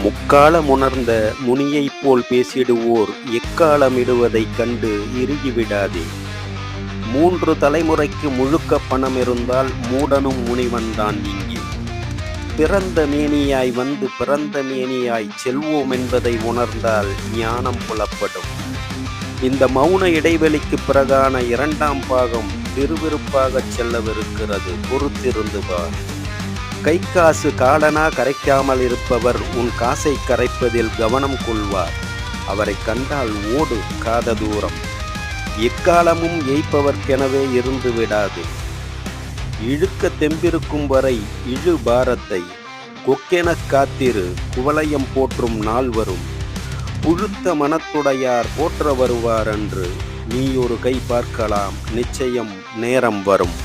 முக்காலமுணர்ந்த முனியைப் போல் பேசிடுவோர் எக்காலமிடுவதைக் கண்டு இறுகிவிடாதே. 3 தலைமுறைக்கு முழுக்க பணம் இருந்தால் மூடனும் முனிவன்தான் இங்கே. பிறந்த மேனியாய் வந்து பிறந்த மேனியாய் செல்வோம் என்பதை உணர்ந்தால் ஞானம் புலப்படும். இந்த மௌன இடைவெளிக்கு பிறகான 2ஆம் பாகம் விறுவிறுப்பாகச் செல்லவிருக்கிறது. பொறுத்திருந்து பார். கை காசு காலனா கரைக்காமல் இருப்பவர் உன் காசை கரைப்பதில் கவனம் கொள்வார். அவரை கண்டால் ஓடு காத தூரம். எக்காலமும் ஏய்ப்பவர்க்கெனவே இருந்து விடாது. இழுக்க தெம்பிருக்கும் வரை இழு பாரத்தை. கொக்கெனக் காத்திரு, குவலயம் போற்றும் நாள் வரும். புழுத்த மனத்துடையார் போற்ற வருவார் அன்று. நீ ஒரு கை பார்க்கலாம், நிச்சயம் நேரம் வரும்.